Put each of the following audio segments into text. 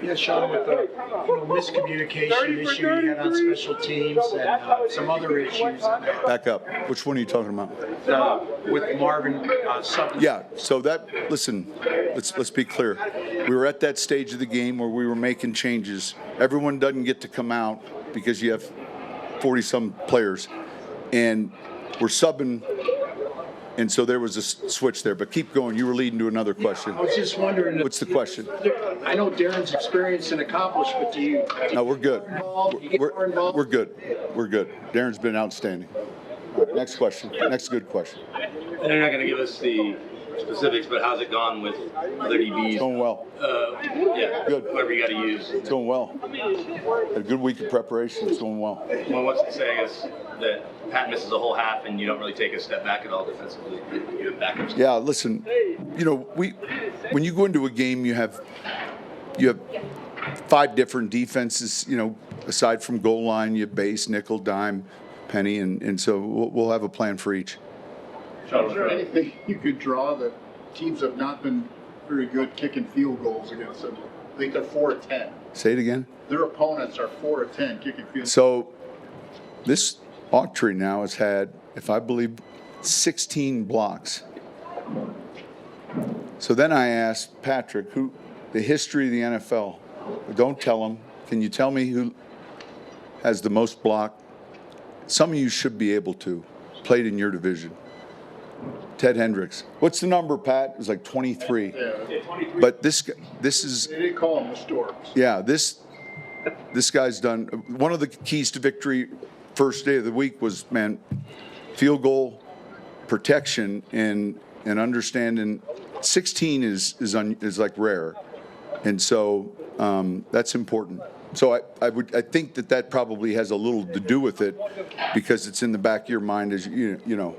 Yeah, Sean, with the miscommunication issue you had on special teams and some other issues. Back up. Which one are you talking about? With Marvin. Yeah. So listen. Let's be clear. We were at that stage of the game where we were making changes. Everyone doesn't get to come out because you have 40-some players, and we're subbing. And so there was a switch there. But keep going. You were leading to another question. I was just wondering. What's the question? I know Darren's experienced and accomplished, but do you? No, we're good. We're good. We're good. Darren's been outstanding. All right, next question. Next good question. And they're not going to give us the specifics, but how's it gone with other DBs? It's going well. Yeah. Good. Whatever you got to use. It's going well. Had a good week of preparation. It's going well. Well, what's to say, I guess, that Pat misses a whole half and you don't really take a step back at all defensively? You have backups. Yeah, listen, when you go into a game, you have 5 different defenses, aside from goal line, you have base, nickel, dime, penny, and so we'll have a plan for each. Is there anything you could draw that teams have not been very good kicking field goals against them? I think they're 4 of 10. Say it again. Their opponents are 4 of 10 kicking field goals. So this Autry now has had, if I believe, 16 blocks. So then I asked Patrick, the history of the NFL. Don't tell him. Can you tell me who has the most block? Some of you should be able to. Played in your division. Ted Hendricks. What's the number, Pat? It was like 23. Yeah. 23. But this is. They didn't call them the Storms. Yeah, this guy's done. One of the keys to victory first day of the week was, field goal protection and understanding 16 is like rare. And so that's important. So I think that probably has a little to do with it because it's in the back of your mind as you know.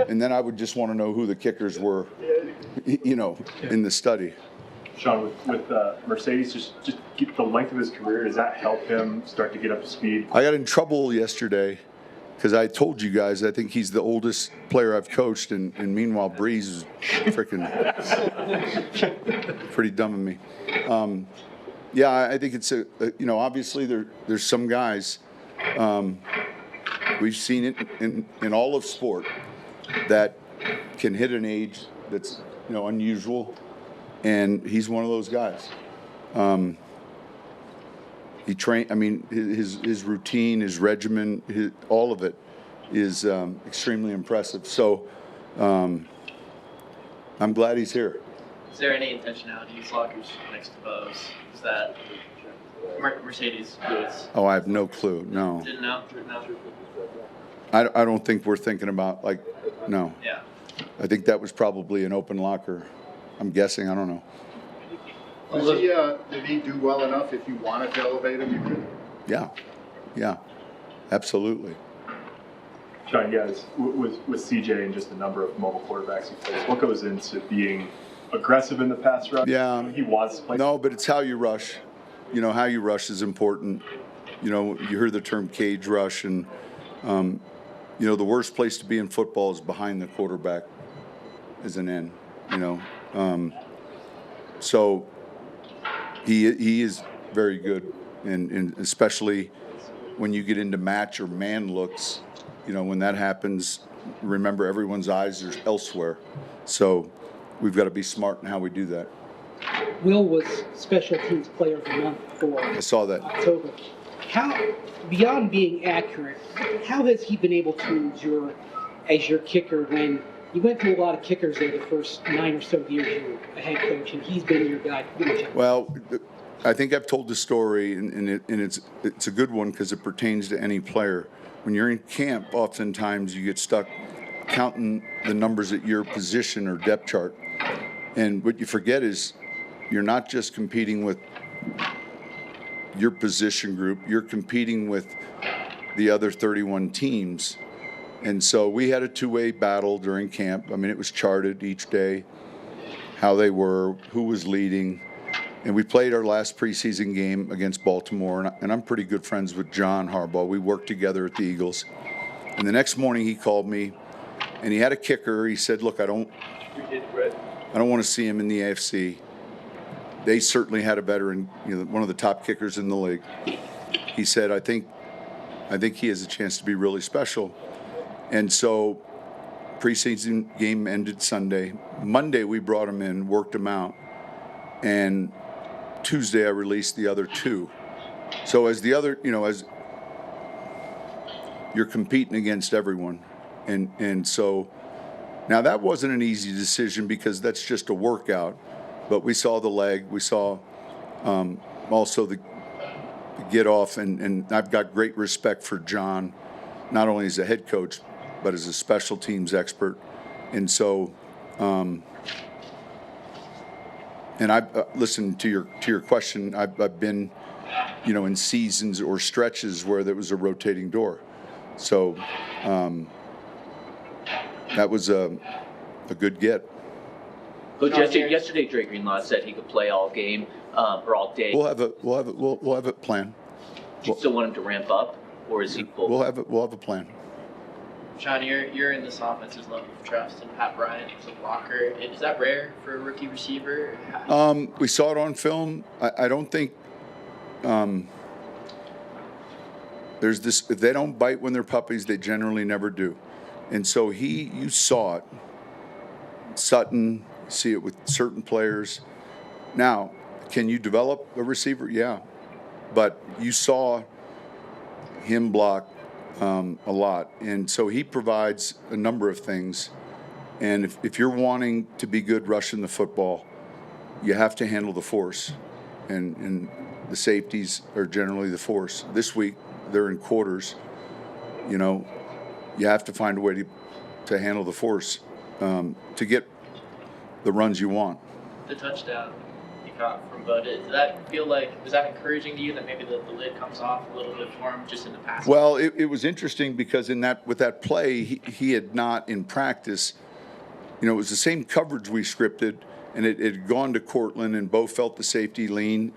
And then I would just want to know who the kickers were, in the study. Sean, with Mercedes, just keep the length of his career, does that help him start to get up to speed? I got in trouble yesterday because I told you guys I think he's the oldest player I've coached, and meanwhile Breeze is freaking pretty dumb of me. Yeah, I think it's obviously there's some guys, we've seen it in all of sport, that can hit an age that's unusual, and he's one of those guys. He trained. I mean, his routine, his regimen, all of it is extremely impressive. So I'm glad he's here. Is there any intentionality to use lockers next to Bo's? Is that Mercedes Lewis? Oh, I have no clue. No. Didn't know? I don't think we're thinking about no. Yeah. I think that was probably an open locker. I'm guessing. I don't know. Did he do well enough? If you wanted to elevate him, you could. Yeah, absolutely. Sean, guys, with CJ and just the number of mobile quarterbacks he plays, what goes into being aggressive in the pass rush? Yeah. He wants to play. No, but it's how you rush. How you rush is important. You hear the term cage rush, and the worst place to be in football is behind the quarterback as an end. So he is very good, and especially when you get into match or man looks, when that happens, remember everyone's eyes are elsewhere. So we've got to be smart in how we do that. Wil was Special Teams Player of the Month for I saw that. October. How, beyond being accurate, how has he been able to endure as your kicker when you went through a lot of kickers there the first 9 or so years you were a head coach, and he's been your guy? Well, I think I've told the story, and it's a good one because it pertains to any player. When you're in camp, oftentimes you get stuck counting the numbers at your position or depth chart. And what you forget is you're not just competing with your position group, you're competing with the other 31 teams. And so we had a two-way battle during camp. I mean, it was charted each day, how they were, who was leading. And we played our last preseason game against Baltimore, and I'm pretty good friends with John Harbaugh. We worked together at the Eagles. And the next morning he called me, and he had a kicker. He said, look, I don't want to see him in the AFC. they certainly had a veteran, one of the top kickers in the league. He said, I think he has a chance to be really special. And so preseason game ended Sunday. Monday we brought him in, worked him out, and Tuesday I released the other two. So as the other, as you're competing against everyone, and so now that wasn't an easy decision because that's just a workout. But we saw the leg, we saw also the get off, and I've got great respect for John, not only as a head coach, but as a special teams expert. And so, and I've listened to your question. I've been, in seasons or stretches where there was a rotating door. So that was a good get. Coach, yesterday Dre Greenlaw said he could play all game or all day. We'll have a plan. Do you still want him to ramp up, or is he full? We'll have a plan. Sean, you're in this offense's level of trust, and Pat Bryant is a blocker. Is that rare for a rookie receiver? We saw it on film. I don't think there's this. If they don't bite when they're puppies, they generally never do. And so you saw it. Sutton, see it with certain players. Now, can you develop a receiver? Yeah. But you saw him block a lot. And so he provides a number of things. And if you're wanting to be good rushing the football, you have to handle the force. And the safeties are generally the force. This week, they're in quarters. You have to find a way to handle the force to get the runs you want. The touchdown you caught from Bud, does that feel like, was that encouraging to you that maybe the lid comes off a little bit for him just in the past? Well, it was interesting because with that play, he had not in practice, it was the same coverage we scripted, and it had gone to Cortland, and Bo felt the safety lean.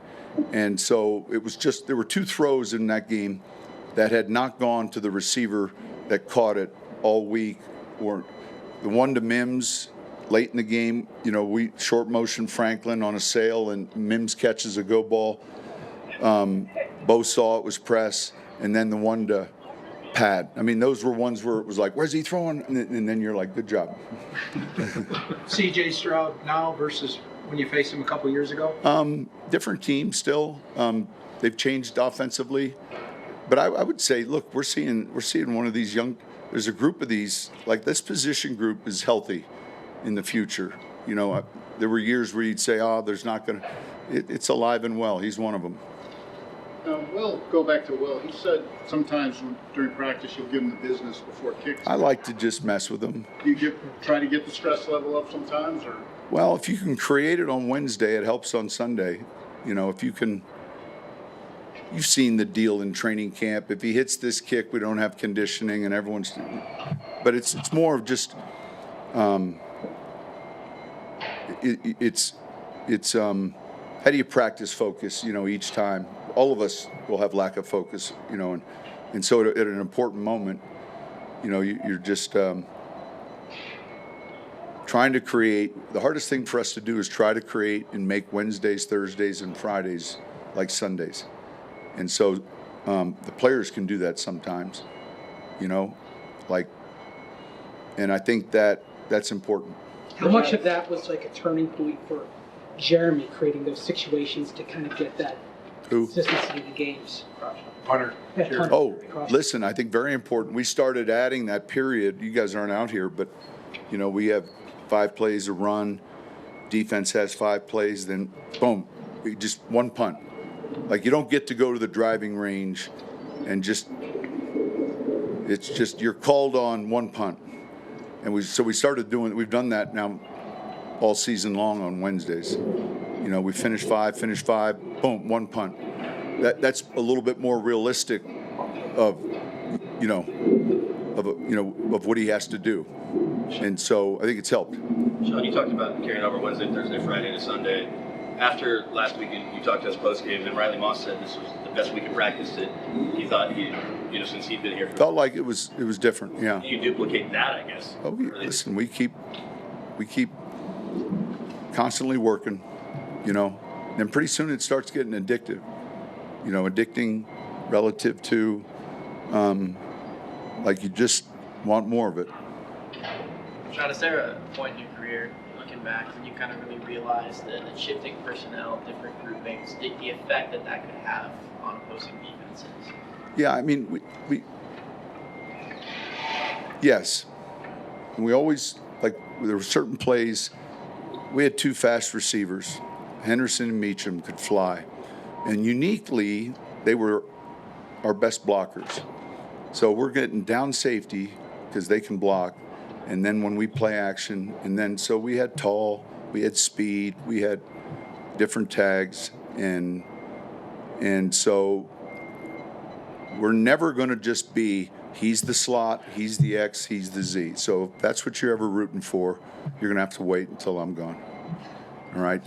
And so it was just, there were two throws in that game that had not gone to the receiver that caught it all week, or the one to Mims late in the game, we short motion Franklin on a sail, and Mims catches a go ball. Bo saw it was press, and then the one to Pat. I mean, those were ones where it was like, where's he throwing? And then you're like, good job. C.J. Stroud now versus when you faced him a couple years ago? Different team still. They've changed offensively. But I would say, look, we're seeing one of these young. There's a group of these, like this position group is healthy in the future. There were years where you'd say, there's not going to. It's alive and well. He's one of them. Will, go back to Will. He said sometimes during practice you'll give him the business before kicks. I like to just mess with him. Do you try to get the stress level up sometimes, or? Well, if you can create it on Wednesday, it helps on Sunday. If you can. You've seen the deal in training camp. If he hits this kick, we don't have conditioning, and everyone's. But it's more of just. It's how do you practice focus? Each time. All of us will have lack of focus. And so at an important moment, you're just trying to create. The hardest thing for us to do is try to create and make Wednesdays, Thursdays, and Fridays like Sundays. And so the players can do that sometimes, and I think that's important. How much of that was like a turning point for Jeremy creating those situations to kind of get that consistency in the games? Punter. Listen, I think very important. We started adding that period. You guys aren't out here, but, we have 5 plays a run. Defense has 5 plays, then boom, just one punt. Like, you don't get to go to the driving range and it's just you're called on one punt. And we started doing, we've done that now all season long on Wednesdays. We finish 5, boom, one punt. That's a little bit more realistic of what he has to do. And so I think it's helped. Sean, you talked about carrying over Wednesday, Thursday, Friday to Sunday. After last week, you talked to us post-game, and Riley Moss said this was the best week of practice that he thought since he'd been here. Felt like it was different, yeah. You duplicate that, I guess. Oh, listen, we keep constantly working, then pretty soon it starts getting addictive. Addicting relative to, like you just want more of it. Sean, is there a point in your career, looking back, when you kind of really realized that shifting personnel, different groupings, the effect that could have on opposing defenses? Yeah, I mean, we yes. And we always, there were certain plays. We had 2 fast receivers. Henderson and Meacham could fly. And uniquely, they were our best blockers. So we're getting down safety because they can block. And then when we play action, so we had tall, we had speed, we had different tags. And so we're never going to just be, he's the slot, he's the X, he's the Z. So if that's what you're ever rooting for, you're going to have to wait until I'm gone. All right?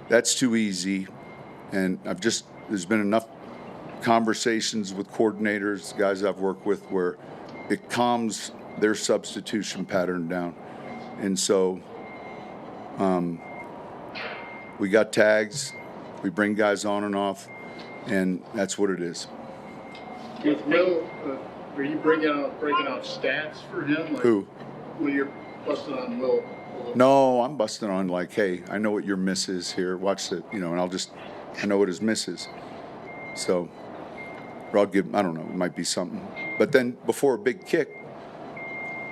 That's too easy. And there's been enough conversations with coordinators, guys I've worked with, where it calms their substitution pattern down. And so we got tags, we bring guys on and off, and that's what it is. With Wil, are you breaking out stats for him? Who? When you're busting on Wil? No, I'm busting on hey, I know what your miss is here. Watch it, and I know what his miss is. So, or I don't know, it might be something. But then before a big kick,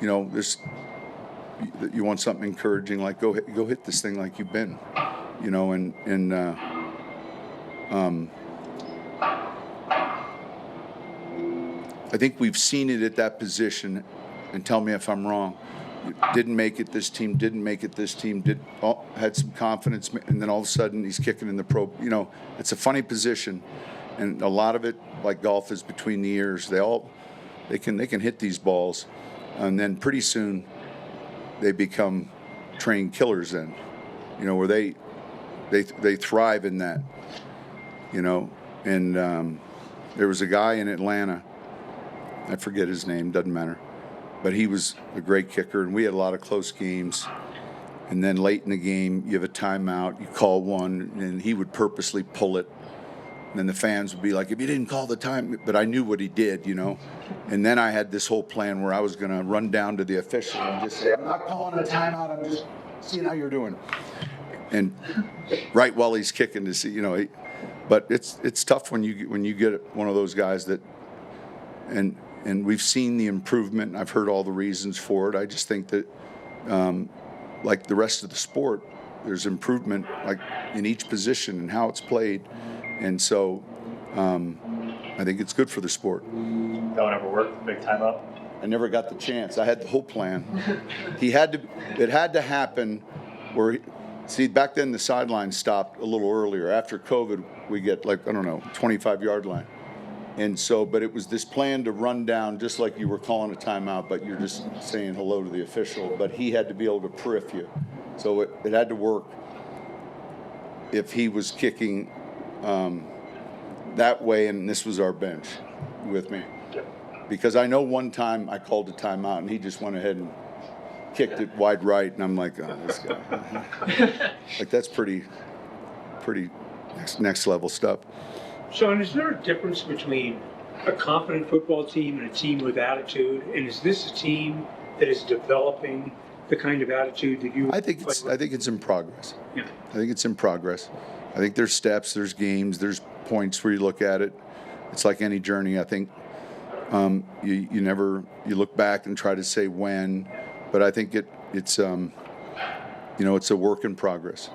you want something encouraging, like go hit this thing like you've been, I think we've seen it at that position, and tell me if I'm wrong. Didn't make it this team, had some confidence, and then all of a sudden he's kicking in the pro. It's a funny position, and a lot of it, like golf, is between the ears. They can hit these balls, and then pretty soon they become trained killers then, where they thrive in that, and there was a guy in Atlanta, I forget his name, doesn't matter, but he was a great kicker, and we had a lot of close games. And then late in the game, you have a timeout, you call one, and he would purposely pull it. And then the fans would be like, if you didn't call the time, but I knew what he did, And then I had this whole plan where I was going to run down to the official and just say, I'm not calling a timeout, I'm just seeing how you're doing. And right while he's kicking to see, but it's tough when you get one of those guys that, and we've seen the improvement. I've heard all the reasons for it. I just think that, like the rest of the sport, there's improvement like in each position and how it's played. And so I think it's good for the sport. That one ever worked? Big timeout? I never got the chance. I had the whole plan. It had to happen where, back then the sideline stopped a little earlier. After COVID, we get 25-yard line. And so, but it was this plan to run down just like you were calling a timeout, but you're just saying hello to the official. But he had to be able to peripher you. So it had to work if he was kicking that way, and this was our bench with me. Because I know one time I called a timeout, and he just went ahead and kicked it wide right, and I'm like, oh, this guy. That's pretty next level stuff. Sean, is there a difference between a confident football team and a team with attitude? And is this a team that is developing the kind of attitude that you? I think it's in progress. Yeah. I think it's in progress. I think there's steps, there's games, there's points where you look at it. It's like any journey. I think you look back and try to say when, but I think it's it's a work in progress.